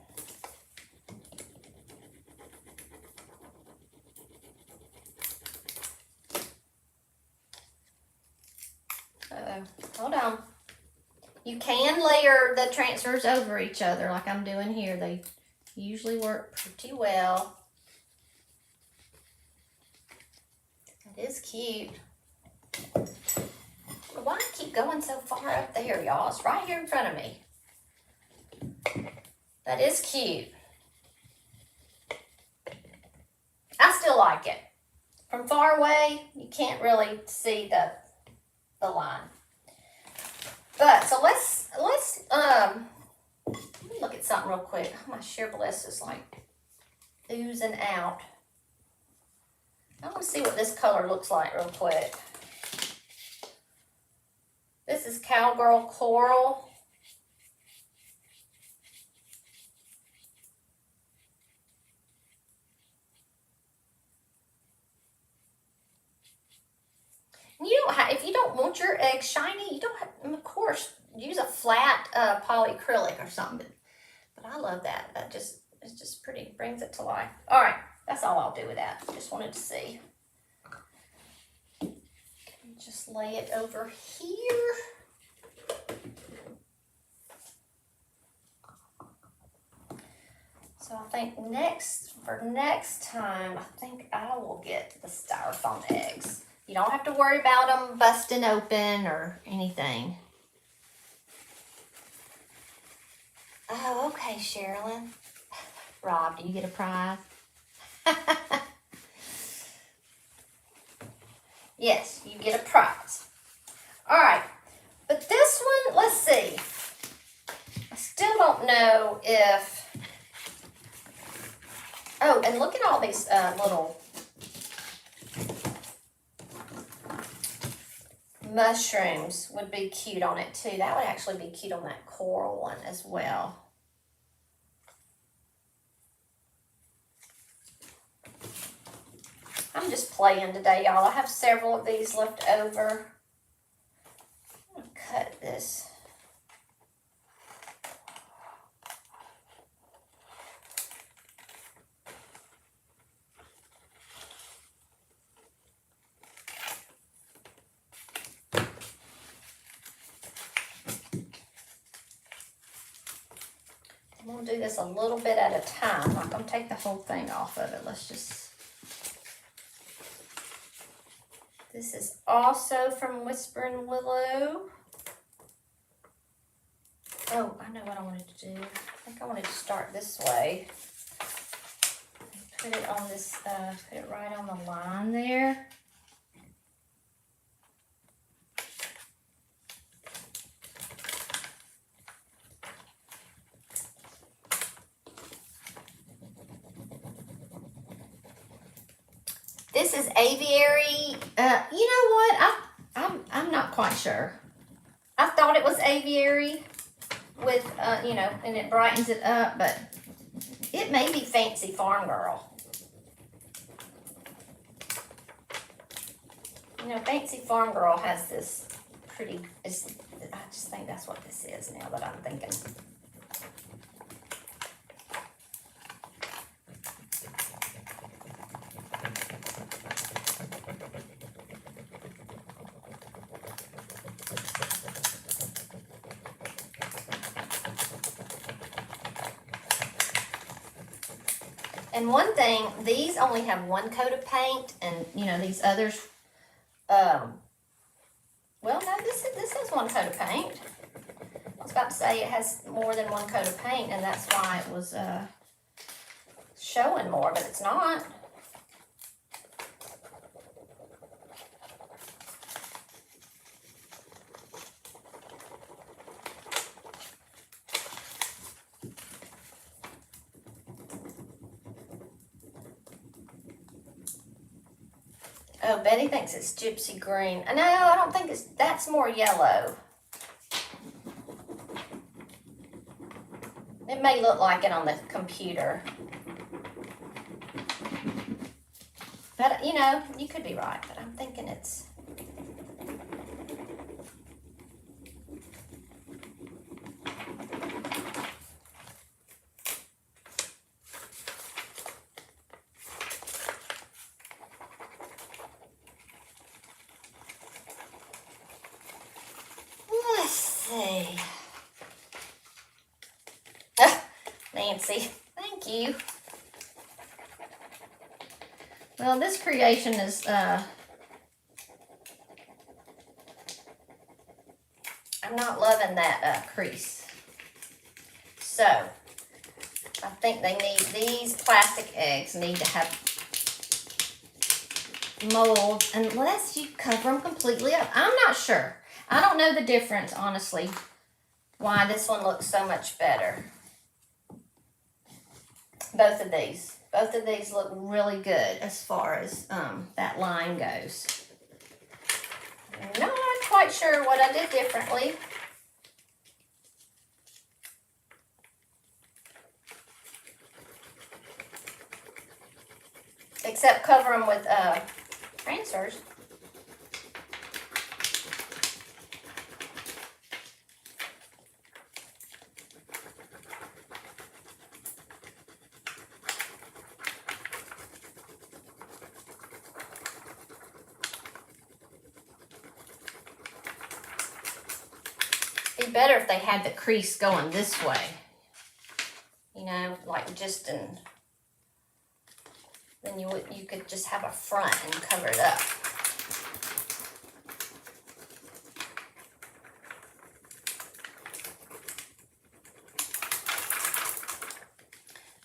Hold on. You can layer the transfers over each other like I'm doing here. They usually work pretty well. That is cute. Why I keep going so far up there, y'all? It's right here in front of me. That is cute. I still like it. From far away, you can't really see the line. But so let's let me look at something real quick. My sheer bliss is like oozing out. I want to see what this color looks like real quick. This is Cowgirl Coral. You don't have, if you don't want your eggs shiny, you don't have, of course, use a flat polyacrylic or something. But I love that. It's just pretty, brings it to life. All right, that's all I'll do with that. Just wanted to see. Just lay it over here. So I think for next time, I think I will get the styrofoam eggs. You don't have to worry about them busting open or anything. Oh, okay, Sherilyn. Rob, do you get a prize? Yes, you get a prize. All right, but this one, let's see. I still don't know if... Oh, and look at all these little mushrooms would be cute on it too. That would actually be cute on that coral one as well. I'm just playing today, y'all. I have several of these left over. I'm gonna cut this. I'm going to do this a little bit at a time. I'm not going to take the whole thing off of it. Let's just... This is also from Whispering Willow. Oh, I know what I wanted to do. I think I wanted to start this way. Put it on this, put it right on the line there. This is aviary. You know what? I'm not quite sure. I thought it was aviary with, and it brightens it up, but it may be Fancy Farm Girl. Fancy Farm Girl has this pretty, I just think that's what this is now that I'm thinking. And one thing, these only have one coat of paint, and these others, well, no, this has one coat of paint. I was about to say it has more than one coat of paint, and that's why it was showing more, but it's not. Oh, Betty thinks it's gypsy green. No, I don't think that's more yellow. It may look like it on the computer. But, you know, you could be right, but I'm thinking it's... Let's see. Nancy, thank you. Well, this creation is, I'm not loving that crease. So, I think these plastic eggs need to have mold, unless you cover them completely up. I'm not sure. I don't know the difference, honestly, why this one looks so much better. Both of these look really good as far as that line goes. I'm not quite sure what I did differently. Except cover them with transfers. It'd be better if they had the crease going this way. You know, like just in... Then you could just have a front and cover it up.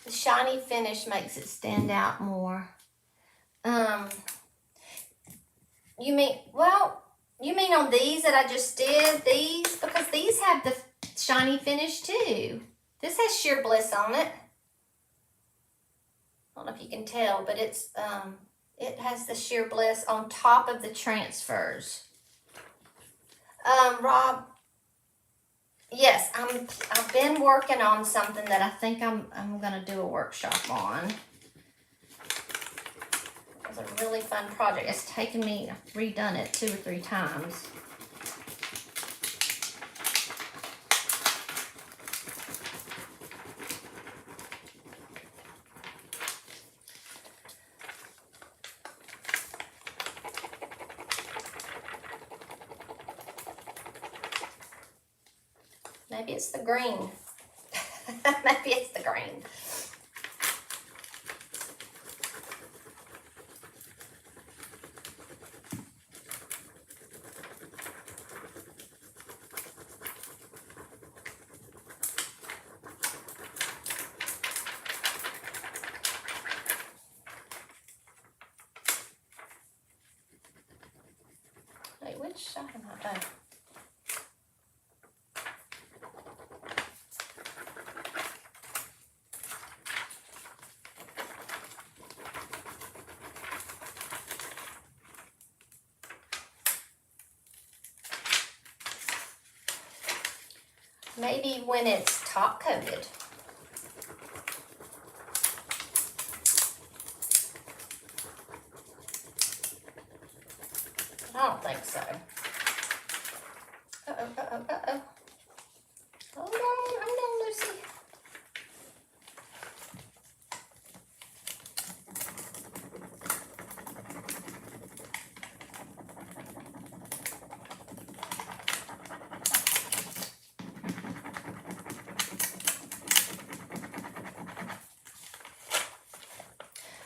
The shiny finish makes it stand out more. You mean on these that I just did, these? Because these have the shiny finish too. This has sheer bliss on it. I don't know if you can tell, but it's it has the sheer bliss on top of the transfers. Rob, yes, I've been working on something that I think I'm gonna do a workshop on. It was a really fun project. It's taken me, I've redone it 2 or 3 times. Maybe it's the green. Maybe it's the green. Wait, which side am I on? Maybe when it's top coated. I don't think so. Uh-oh. Hold on, Lucy.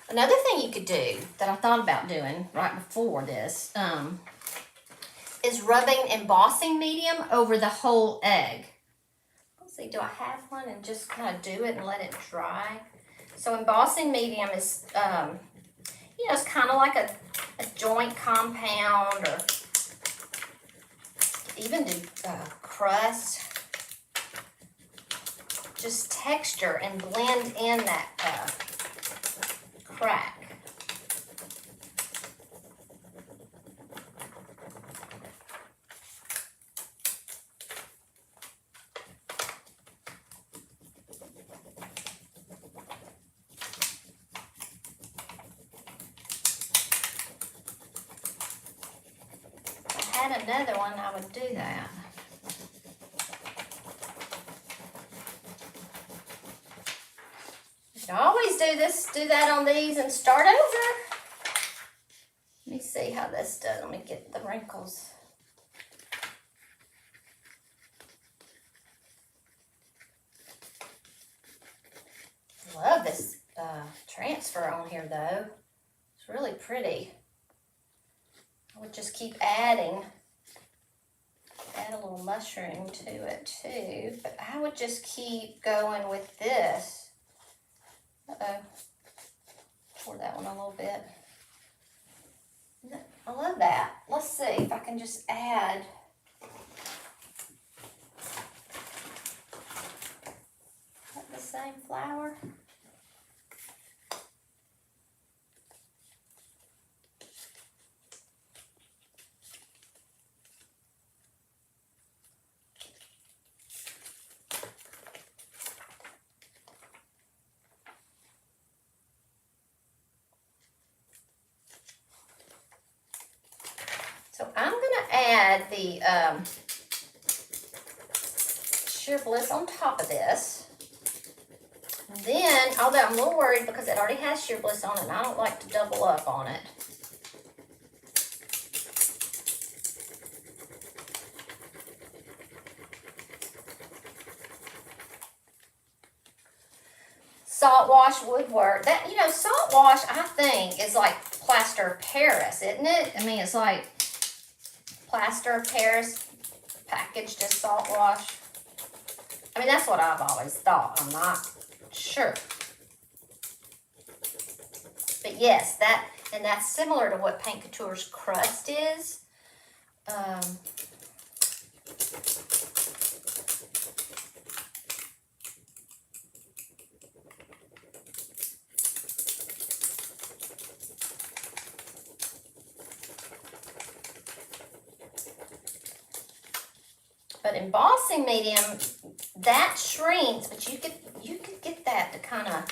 Another thing you could do that I thought about doing right before this is rubbing embossing medium over the whole egg. Let's see, do I have one and just kind of do it and let it dry? So embossing medium is, you know, it's kind of like a joint compound, or even do crust. Just texture and blend in that crack. another one, I would do that. You can always do that on these and start over. Let me see how this does. Let me get the wrinkles. Love this transfer on here though. It's really pretty. I would just keep adding. Add a little mushroom to it too. But I would just keep going with this. Uh-oh. Pour that one a little bit. I love that. Let's see if I can just add. Is that the same flower? So I'm going to add the sheer bliss on top of this. And then, although I'm a little worried because it already has sheer bliss on it, and I don't like to double up on it. Salt wash would work. That, you know, salt wash, I think, is like plaster of Paris, isn't it? I mean, it's like plaster of Paris packaged as salt wash. I mean, that's what I've always thought. I'm not sure. But yes, that's similar to what Paint Couture's crust is. But embossing medium, that shrinks, but you could get that to kind of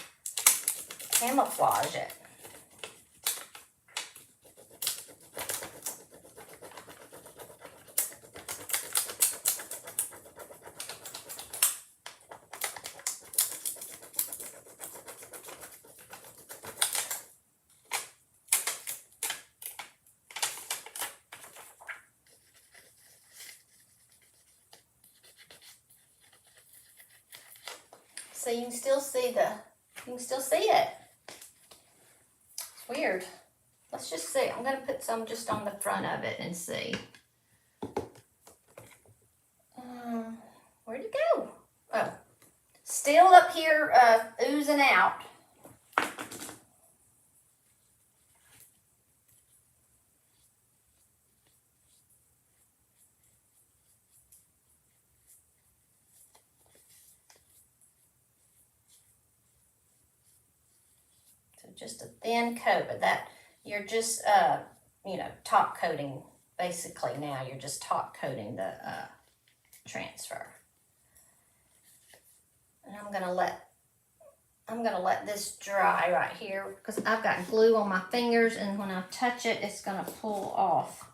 camouflage it. So you can still see it. It's weird. Let's just see. I'm going to put some just on the front of it and see. Where'd it go? Oh, still up here oozing out. Just a thin coat, but that you're just you know, top coating basically. Now you're just top coating the transfer. And I'm gonna let this dry right here because I've got glue on my fingers, and when I touch it, it's gonna pull off.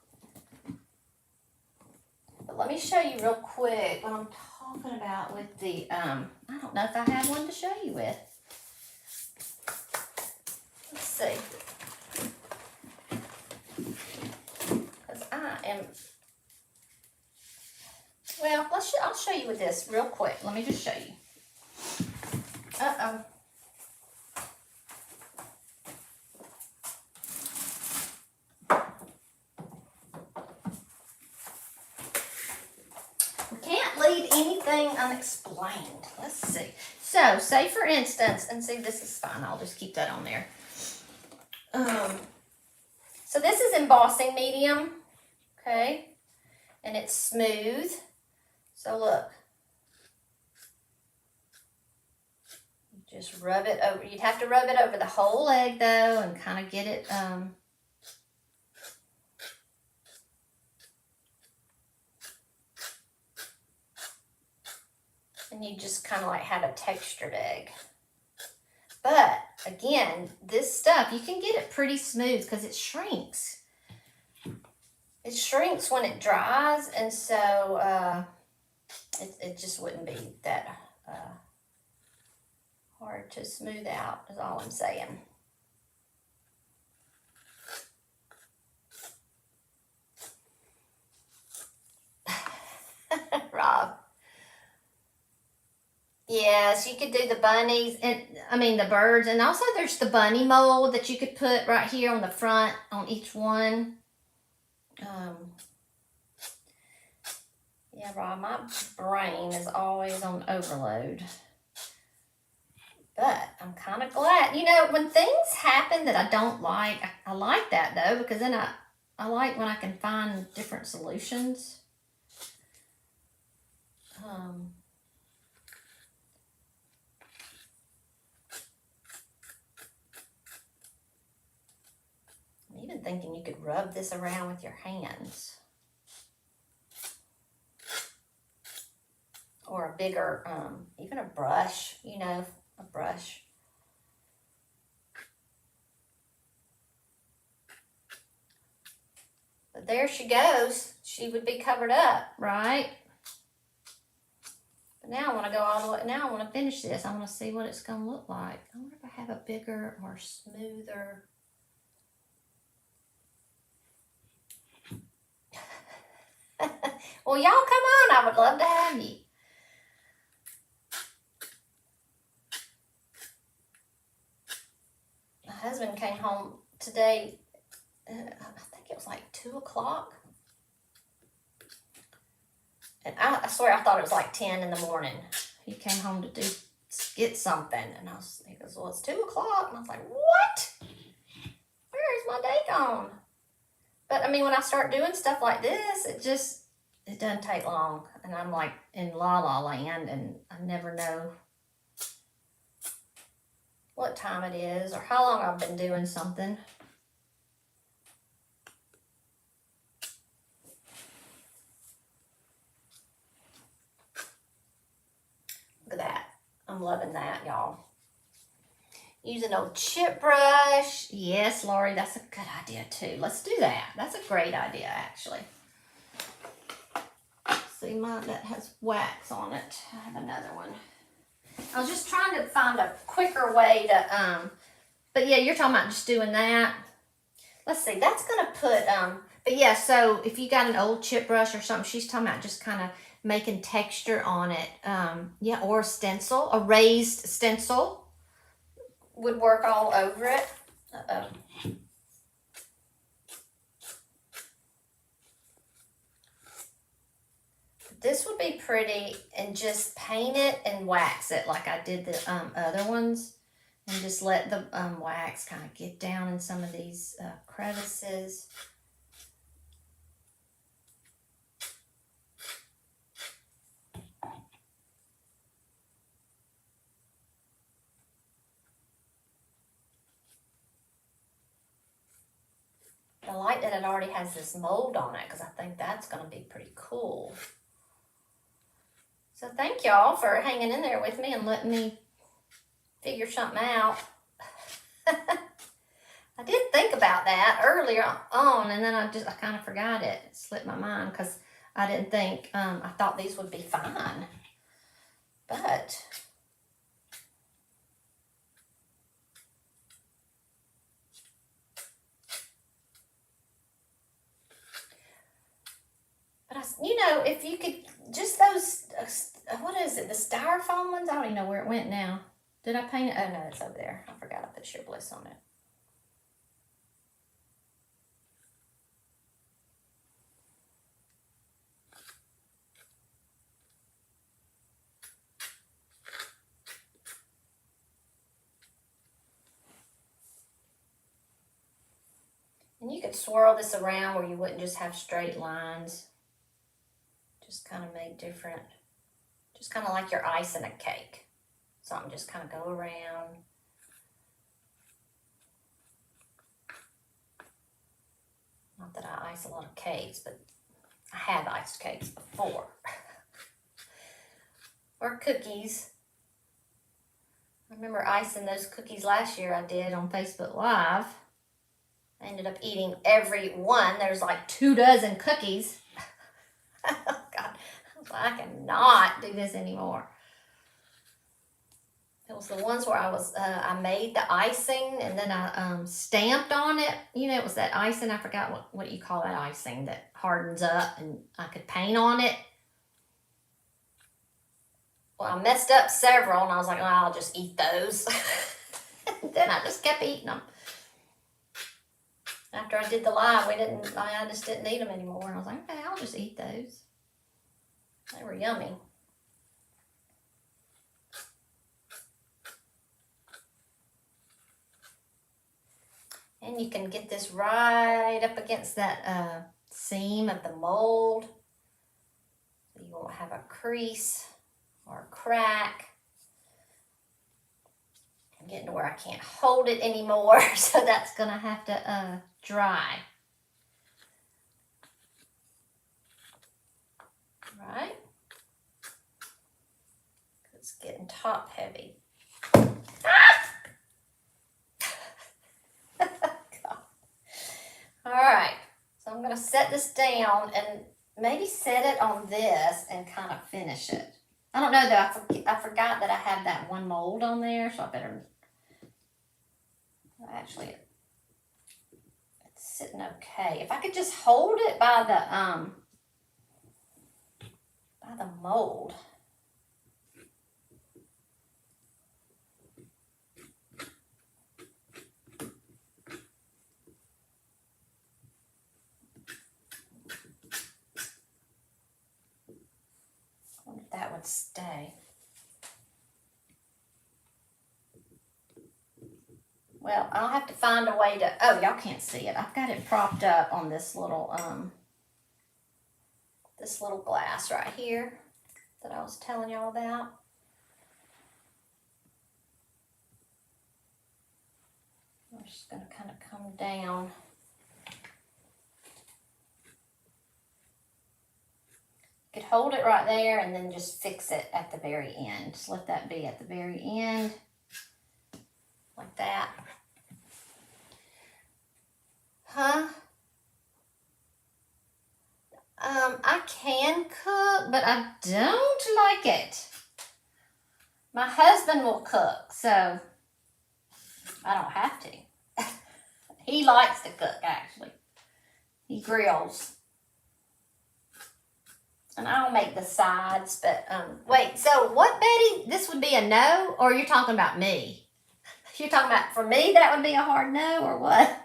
But let me show you real quick what I'm talking about with the I don't know if I have one to show you with. Let's see, because I am, well, I'll show you with this real quick. Let me just show you. Uh-oh. We can't leave anything unexplained. Let's see. So, say for instance, and see, this is fine. I'll just keep that on there. So this is embossing medium, okay? And it's smooth. So look. Just rub it over. You'd have to rub it over the whole leg though and kind of get it, and you just kind of like have a textured egg. But again, this stuff, you can get it pretty smooth because it shrinks. it shrinks when it dries, and so it just wouldn't be that hard to smooth out, is all I'm saying. Rob. Yes, you could do the bunnies, and I mean the birds, and also there's the bunny mold that you could put right here on the front on each one. Yeah, Rob, my brain is always on overload. But I'm kind of glad. You know, when things happen that I don't like, I like that though, because then I like when I can find different solutions. I'm even thinking you could rub this around with your hands. Or a bigger, even a brush, you know, a brush. But there she goes. She would be covered up, right? But now I want to go all the way, now I want to finish this. I want to see what it's going to look like. I wonder if I have a bigger or smoother. Well, y'all come on. I would love to have you. My husband came home today, I think it was like 2 o'clock. And I swear I thought it was like 10 in the morning. He came home to get something. And he goes, well, it's 2 o'clock. And I was like, what? Where is my day gone? But I mean, when I start doing stuff like this, it doesn't take long. And I'm like in la la land, and I never know what time it is or how long I've been doing something. Look at that. I'm loving that, y'all. Use an old chip brush. Yes, Lori, that's a good idea too. Let's do that. That's a great idea, actually. See, mine that has wax on it. I have another one. I was just trying to find a quicker way to, but yeah, you're talking about just doing that. Let's see, that's gonna put, but yeah, so if you got an old chip brush or something, she's talking about just kind of making texture on it. Yeah, or a stencil, a raised stencil would work all over it. Uh-oh. This would be pretty, and just paint it and wax it like I did the other ones, and just let the wax kind of get down in some of these crevices. I like that it already has this mold on it, because I think that's going to be pretty cool. So thank y'all for hanging in there with me and letting me figure something out. I did think about that earlier on, and then I kind of forgot it. It slipped my mind because I didn't think, I thought these would be fine. But you know, if you could, just those, what is it, the styrofoam ones? I don't even know where it went now. Did I paint it? Oh, no, it's over there. I forgot I put Sheer Bliss on it. And you could swirl this around where you wouldn't just have straight lines. Just kind of make different, just kind of like you're icing a cake. Something just kind of go around. Not that I ice a lot of cakes, but I have iced cakes before. Or cookies. I remember icing those cookies last year I did on Facebook Live. I ended up eating every one. There's like 24 cookies. Oh, God, I cannot do this anymore. It was the ones where I made the icing and then I stamped on it. You know, it was that icing. I forgot what you call that icing that hardens up, and I could paint on it. Well, I messed up several, and I was like, well, I'll just eat those. And then I just kept eating them. After I did the live, I just didn't eat them anymore. And I was like, okay, I'll just eat those. They were yummy. And you can get this right up against that seam of the mold. So you won't have a crease or a crack. I'm getting to where I can't hold it anymore, so that's going to have to dry. Right? It's getting top heavy. All right, so I'm going to set this down and maybe set it on this and kind of finish it. I don't know though, I forgot that I had that one mold on there, so I better, actually, it's sitting okay. If I could just hold it by the mold. I wonder if that would stay. Well, I'll have to find a way to, oh, y'all can't see it. I've got it propped up on this little glass right here that I was telling y'all about. I'm just going to kind of come down. You could hold it right there and then just fix it at the very end. Just let that be at the very end, like that. Huh? I can cook, but I don't like it. My husband will cook, so I don't have to. He likes to cook, actually. He grills. And I'll make the sides, but, wait, so what, Betty? This would be a no, or you're talking about me? You're talking about, for me, that would be a hard no, or what?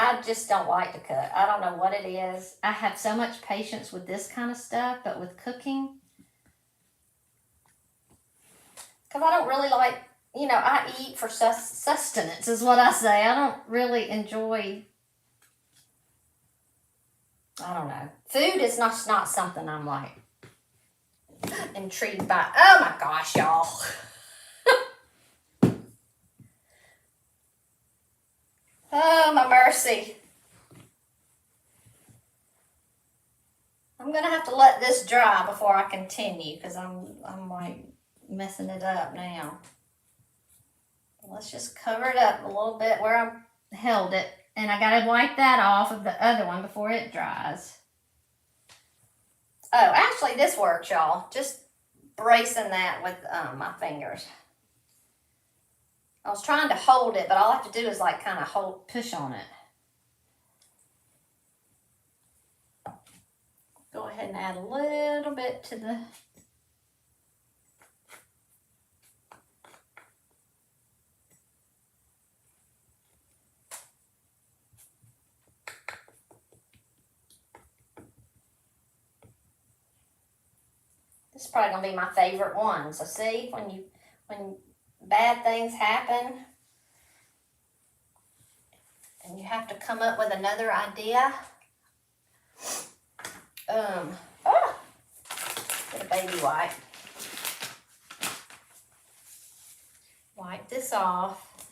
I just don't like to cook. I don't know what it is. I have so much patience with this kind of stuff, but with cooking, because I don't really like, I eat for sustenance is what I say. I don't really enjoy, I don't know. Food is not something I'm like intrigued by. Oh my gosh, y'all. Oh, my mercy. I'm going to have to let this dry before I continue because I'm like messing it up now. Let's just cover it up a little bit where I held it. And I got to wipe that off of the other one before it dries. Oh, actually this works, y'all. Just bracing that with my fingers. I was trying to hold it, but all I have to do is like kind of push on it. Go ahead and add a little bit to the... This is probably going to be my favorite one. So see, when bad things happen and you have to come up with another idea. Get a baby wipe. Wipe this off.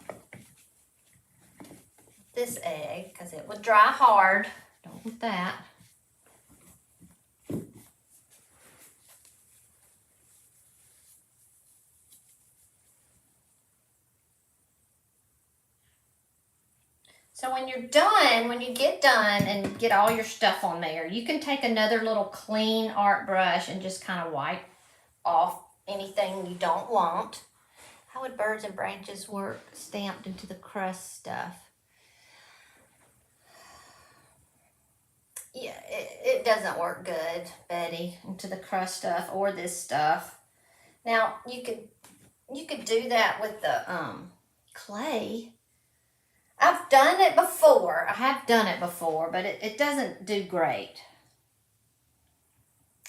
This egg, because it would dry hard. Don't want that. So when you're done, when you get done and get all your stuff on there, you can take another little clean art brush and just kind of wipe off anything you don't want. How would birds and branches work stamped into the crust stuff? Yeah, it doesn't work good, Betty, into the crust stuff or this stuff. Now, you could do that with the clay. I've done it before. I have done it before, but it doesn't do great.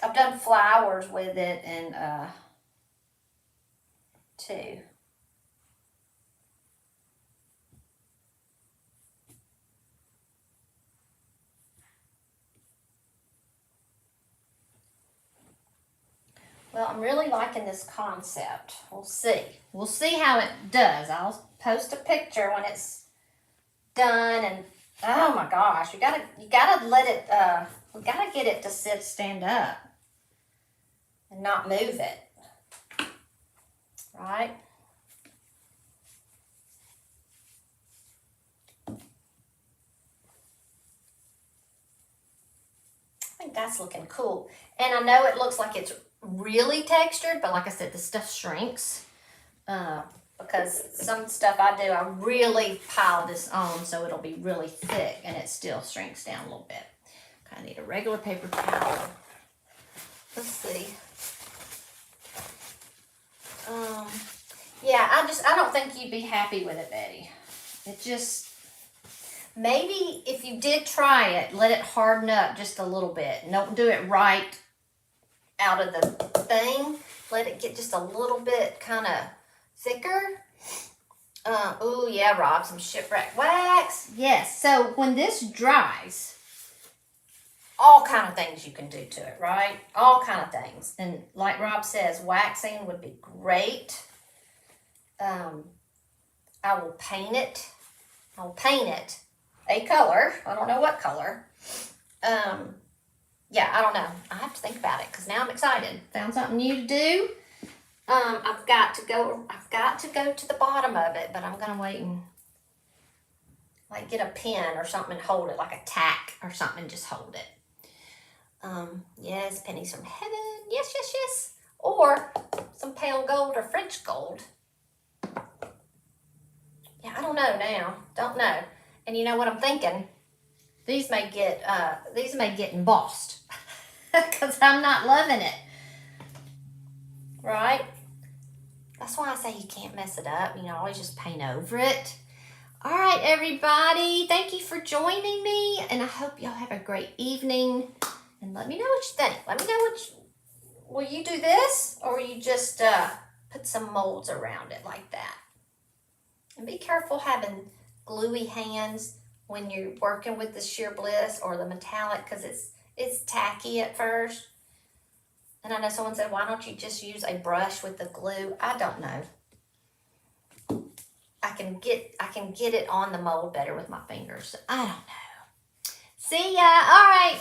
I've done flowers with it and too. Well, I'm really liking this concept. We'll see. We'll see how it does. I'll post a picture when it's done. And oh my gosh, you gotta let it. We gotta get it to stand up and not move it. Right? I think that's looking cool. And I know it looks like it's really textured, but like I said, the stuff shrinks because some stuff I do, I really pile this on so it'll be really thick and it still shrinks down a little bit. I need a regular paper towel. Let's see. Yeah, I don't think you'd be happy with it, Betty. It just, maybe if you did try it, let it harden up just a little bit. Don't do it right out of the thing. Let it get just a little bit kind of thicker. Oh yeah, Rob, some shipwreck wax. Yes, so when this dries, all kind of things you can do to it, right? All kind of things. And like Rob says, waxing would be great. I will paint it. I'll paint it a color. I don't know what color. Yeah, I don't know. I have to think about it because now I'm excited. Found something new to do. I've got to go to the bottom of it, but I'm gonna wait and like get a pen or something and hold it, like a tack or something, and just hold it. Yes, pennies from heaven. Yes, yes, yes. Or some pale gold or French gold. Yeah, I don't know now. Don't know. And you know what I'm thinking? These may get embossed because I'm not loving it. Right? That's why I say you can't mess it up. You know, always just paint over it. All right, everybody. Thank you for joining me, and I hope y'all have a great evening. And let me know what you think. Let me know will you do this, or will you just put some molds around it like that? And be careful having gluey hands when you're working with the sheer bliss or the metallic, because it's tacky at first. And I know someone said, why don't you just use a brush with the glue? I don't know. I can get it on the mold better with my fingers. I don't know. See ya. All right.